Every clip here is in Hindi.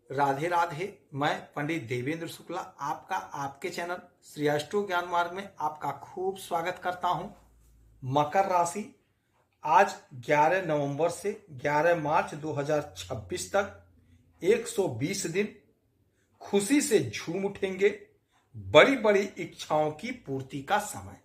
राधे राधे। मैं पंडित देवेंद्र शुक्ला आपका आपके चैनल श्री अष्टो ज्ञान मार्ग में आपका खूब स्वागत करता हूं। मकर राशि आज 11 नवंबर से 11 मार्च 2026 तक 120 दिन खुशी से झूम उठेंगे। बड़ी बड़ी इच्छाओं की पूर्ति का समय।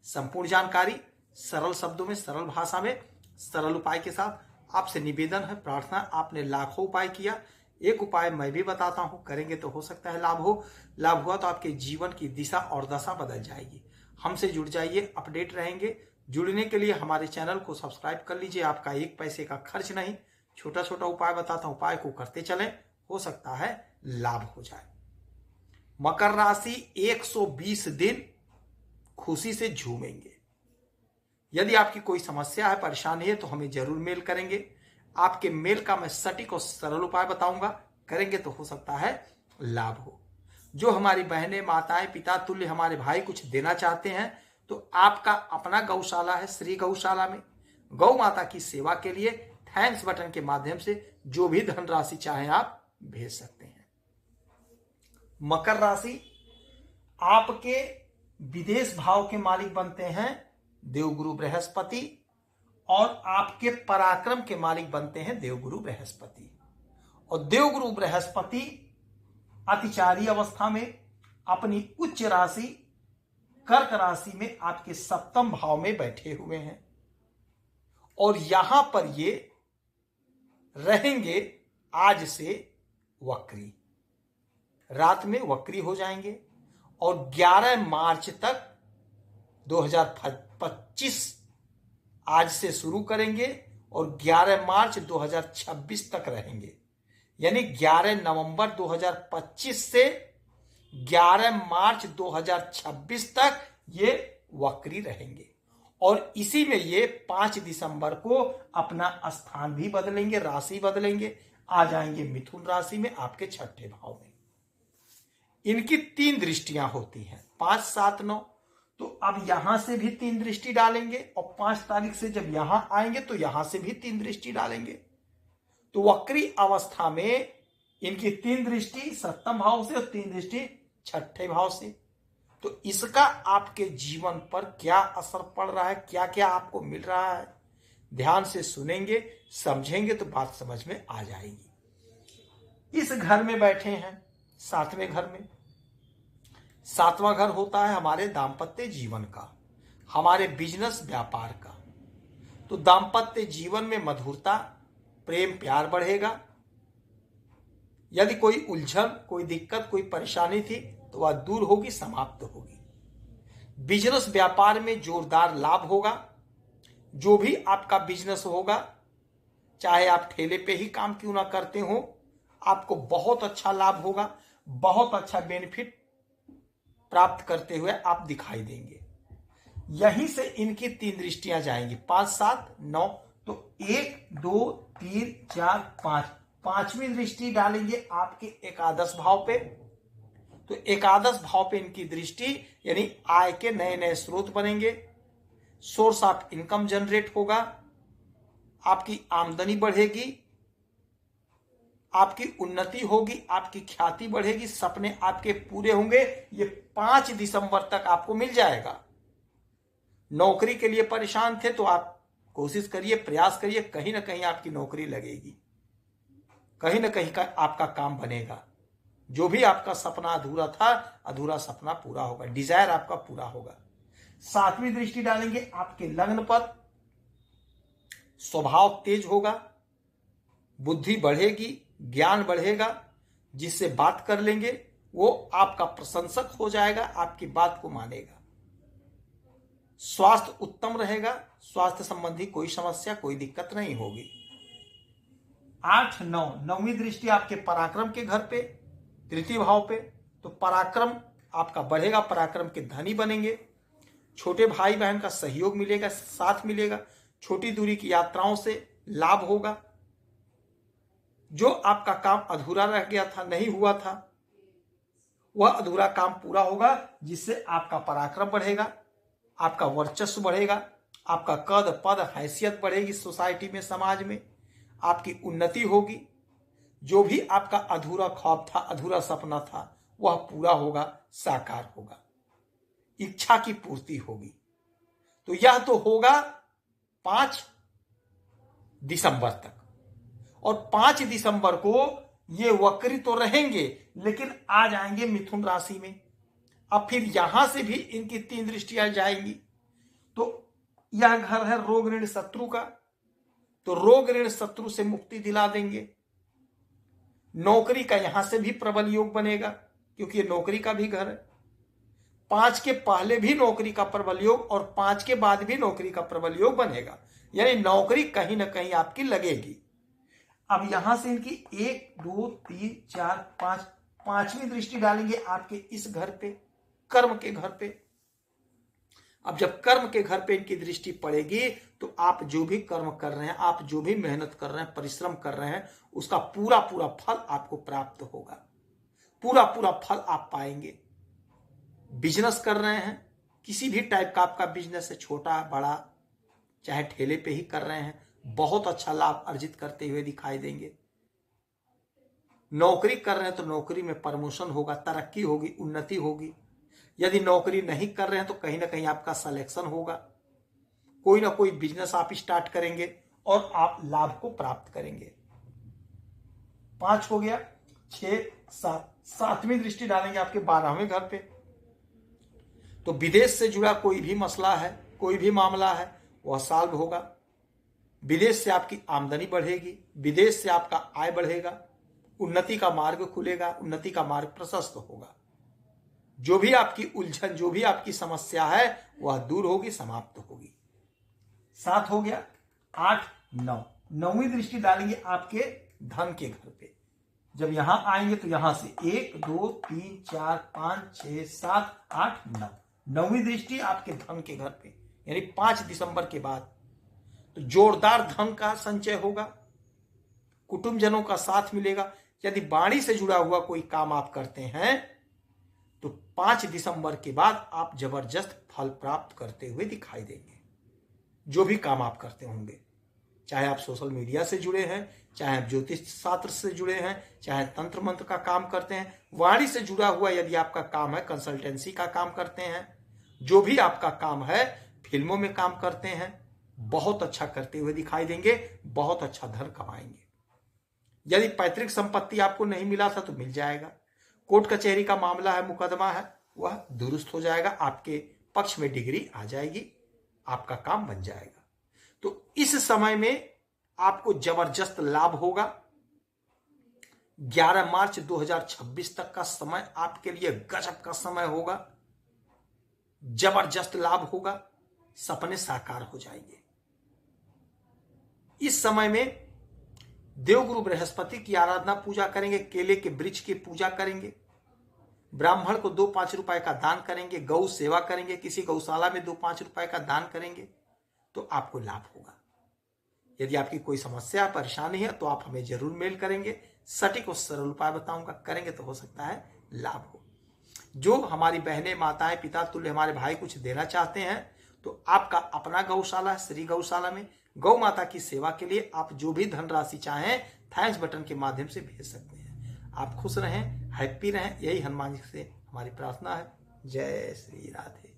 संपूर्ण जानकारी सरल शब्दों में, सरल भाषा में, सरल उपाय के साथ आपसे निवेदन है, प्रार्थना। आपने लाखों उपाय किया, एक उपाय मैं भी बताता हूं, करेंगे तो हो सकता है लाभ हो। लाभ हुआ तो आपके जीवन की दिशा और दशा बदल जाएगी। हमसे जुड़ जाइए, अपडेट रहेंगे। जुड़ने के लिए हमारे चैनल को सब्सक्राइब कर लीजिए। आपका एक पैसे का खर्च नहीं, छोटा छोटा उपाय बताता हूं, उपाय को करते चलें, हो सकता है लाभ हो जाए। मकर राशि 120 दिन खुशी से झूमेंगे। यदि आपकी कोई समस्या है, परेशानी है तो हमें जरूर मेल करेंगे। आपके मेल का मैं सटीक और सरल उपाय बताऊंगा, करेंगे तो हो सकता है लाभ हो। जो हमारी बहनें, माताएं, पिता तुल्य हमारे भाई कुछ देना चाहते हैं तो आपका अपना गौशाला है श्री गौशाला में। गौ माता की सेवा के लिए थैंक्स बटन के माध्यम से जो भी धनराशि चाहें आप भेज सकते हैं। मकर राशि आपके विदेश भाव के मालिक बनते हैं देवगुरु बृहस्पति, और आपके पराक्रम के मालिक बनते हैं देवगुरु बृहस्पति। और देवगुरु बृहस्पति अतिचारी अवस्था में अपनी उच्च राशि कर्क राशि में आपके सप्तम भाव में बैठे हुए हैं, और यहां पर ये रहेंगे आज से वक्री। रात में वक्री हो जाएंगे और 11 मार्च तक 2025 आज से शुरू करेंगे और 11 मार्च 2026 तक रहेंगे। यानी 11 नवंबर 2025 से 11 मार्च 2026 तक ये वक्री रहेंगे। और इसी में ये 5 दिसंबर को अपना स्थान भी बदलेंगे, राशि बदलेंगे, आ जाएंगे मिथुन राशि में, आपके छठे भाव में। इनकी 3 दृष्टियां होती हैं, 5, 7, 9। तो अब यहां से भी 3 दृष्टि डालेंगे और 5 तारीख से जब यहां आएंगे तो यहां से भी 3 दृष्टि डालेंगे। तो वक्री अवस्था में इनकी 3 दृष्टि सप्तम भाव से और 3 दृष्टि छठे भाव से। तो इसका आपके जीवन पर क्या असर पड़ रहा है, क्या क्या आपको मिल रहा है, ध्यान से सुनेंगे, समझेंगे तो बात समझ में आ जाएगी। इस घर में बैठे हैं, 7वें घर में। 7वां घर होता है हमारे दाम्पत्य जीवन का, हमारे बिजनेस व्यापार का। तो दाम्पत्य जीवन में मधुरता, प्रेम, प्यार बढ़ेगा। यदि कोई उलझन, कोई दिक्कत, कोई परेशानी थी तो वह दूर होगी, समाप्त होगी। बिजनेस व्यापार में जोरदार लाभ होगा। जो भी आपका बिजनेस होगा, चाहे आप ठेले पे ही काम क्यों ना करते हो, आपको बहुत अच्छा लाभ होगा, बहुत अच्छा बेनिफिट प्राप्त करते हुए आप दिखाई देंगे। यहीं से इनकी 3 दृष्टियां जाएंगी, 5, 7, 9। तो 1, 2, 3, 4, 5, 5वीं दृष्टि डालेंगे आपके एकादश भाव पे। तो एकादश भाव पे इनकी दृष्टि, यानी आय के नए नए स्रोत बनेंगे, सोर्स ऑफ इनकम जनरेट होगा, आपकी आमदनी बढ़ेगी, आपकी उन्नति होगी, आपकी ख्याति बढ़ेगी, सपने आपके पूरे होंगे। ये 5 दिसंबर तक आपको मिल जाएगा। नौकरी के लिए परेशान थे तो आप कोशिश करिए, प्रयास करिए, कहीं ना कहीं आपकी नौकरी लगेगी, कहीं ना कहीं का आपका काम बनेगा। जो भी आपका सपना अधूरा था, अधूरा सपना पूरा होगा, डिजायर आपका पूरा होगा। 7वीं दृष्टि डालेंगे आपके लग्न पर। स्वभाव तेज होगा, बुद्धि बढ़ेगी, ज्ञान बढ़ेगा। जिससे बात कर लेंगे वो आपका प्रशंसक हो जाएगा, आपकी बात को मानेगा। स्वास्थ्य उत्तम रहेगा, स्वास्थ्य संबंधी कोई समस्या, कोई दिक्कत नहीं होगी। 8, 9, 9वीं दृष्टि आपके पराक्रम के घर पे, तृतीय भाव पे। तो पराक्रम आपका बढ़ेगा, पराक्रम के धनी बनेंगे। छोटे भाई बहन का सहयोग मिलेगा, साथ मिलेगा। छोटी दूरी की यात्राओं से लाभ होगा। जो आपका काम अधूरा रह गया था, नहीं हुआ था, वह अधूरा काम पूरा होगा, जिससे आपका पराक्रम बढ़ेगा, आपका वर्चस्व बढ़ेगा, आपका कद, पद, हैसियत बढ़ेगी सोसाइटी में, समाज में, आपकी उन्नति होगी। जो भी आपका अधूरा ख्वाब था, अधूरा सपना था, वह पूरा होगा, साकार होगा, इच्छा की पूर्ति होगी। तो यह तो होगा 5 दिसंबर तक। और 5 दिसंबर को ये वक्री तो रहेंगे, लेकिन आ जाएंगे मिथुन राशि में। अब फिर यहां से भी इनकी 3 दृष्टियां जाएंगी। तो यह घर है रोग ऋण शत्रु का, तो रोग ऋण शत्रु से मुक्ति दिला देंगे। नौकरी का यहां से भी प्रबल योग बनेगा, क्योंकि ये नौकरी का भी घर है। 5 के पहले भी नौकरी का प्रबल योग और 5 के बाद भी नौकरी का प्रबल योग बनेगा, यानी नौकरी कहीं ना कहीं आपकी लगेगी। अब यहां से इनकी 1 2 3 4 5 5वीं दृष्टि डालेंगे आपके इस घर पे, कर्म के घर पे। अब जब कर्म के घर पे इनकी दृष्टि पड़ेगी तो आप जो भी कर्म कर रहे हैं, आप जो भी मेहनत कर रहे हैं, परिश्रम कर रहे हैं, उसका पूरा पूरा फल आपको प्राप्त होगा, पूरा पूरा फल आप पाएंगे। बिजनेस कर रहे हैं, किसी भी टाइप का आपका बिजनेस है, छोटा बड़ा, चाहे ठेले पे ही कर रहे हैं, बहुत अच्छा लाभ अर्जित करते हुए दिखाई देंगे। नौकरी कर रहे हैं तो नौकरी में प्रमोशन होगा, तरक्की होगी, उन्नति होगी। यदि नौकरी नहीं कर रहे हैं तो कहीं ना कहीं आपका सिलेक्शन होगा, कोई ना कोई बिजनेस आप स्टार्ट करेंगे और आप लाभ को प्राप्त करेंगे। 5 हो गया, 6 7 7वीं दृष्टि डालेंगे आपके 12वें घर पे। तो विदेश से जुड़ा कोई भी मसला है, कोई भी मामला है, वह सॉल्व होगा। विदेश से आपकी आमदनी बढ़ेगी, विदेश से आपका आय बढ़ेगा, उन्नति का मार्ग खुलेगा, उन्नति का मार्ग प्रशस्त होगा। जो भी आपकी उलझन, जो भी आपकी समस्या है, वह दूर होगी, समाप्त होगी। 7 हो गया, 8 9 9वीं दृष्टि डालेंगे आपके धन के घर पे। जब यहां आएंगे तो यहां से 1 2 3 4 5 6 7 8 9 9वीं दृष्टि आपके धन के घर पे, यानी 5 दिसंबर के बाद। तो जोरदार धन का संचय होगा, कुटुंबजनों का साथ मिलेगा। यदि वाणी से जुड़ा हुआ कोई काम आप करते हैं तो 5 दिसंबर के बाद आप जबरदस्त फल प्राप्त करते हुए दिखाई देंगे। जो भी काम आप करते होंगे, चाहे आप सोशल मीडिया से जुड़े हैं, चाहे आप ज्योतिष शास्त्र से जुड़े हैं, चाहे तंत्र मंत्र का काम करते हैं, वाणी से जुड़ा हुआ यदि आपका काम है, कंसल्टेंसी का काम करते हैं, जो भी आपका काम है, फिल्मों में काम करते हैं, बहुत अच्छा करते हुए दिखाई देंगे, बहुत अच्छा धन कमाएंगे। यदि पैतृक संपत्ति आपको नहीं मिला था तो मिल जाएगा। कोर्ट कचहरी का मामला है, मुकदमा है, वह दुरुस्त हो जाएगा, आपके पक्ष में डिग्री आ जाएगी, आपका काम बन जाएगा। तो इस समय में आपको जबरदस्त लाभ होगा। 11 मार्च 2026 तक का समय आपके लिए गजब का समय होगा, जबरदस्त लाभ होगा, सपने साकार हो जाएंगे। इस समय में देवगुरु बृहस्पति की आराधना पूजा करेंगे, केले के वृक्ष की पूजा करेंगे, ब्राह्मण को 2-5 रुपए का दान करेंगे, गौ सेवा करेंगे, किसी गौशाला में 2-5 रुपए का दान करेंगे तो आपको लाभ होगा। यदि आपकी कोई समस्या परेशानी है तो आप हमें जरूर मेल करेंगे, सटीक और सरल उपाय बताऊंगा, करेंगे तो हो सकता है लाभ हो। जो हमारी बहनें, माताएं, पिता तुल्य हमारे भाई कुछ देना चाहते हैं तो आपका अपना गौशाला श्री गौशाला में गौ माता की सेवा के लिए आप जो भी धनराशि चाहें थैंक्स बटन के माध्यम से भेज सकते हैं। आप खुश रहें, हैप्पी रहें, यही हनुमान जी से हमारी प्रार्थना है। जय श्री राधे।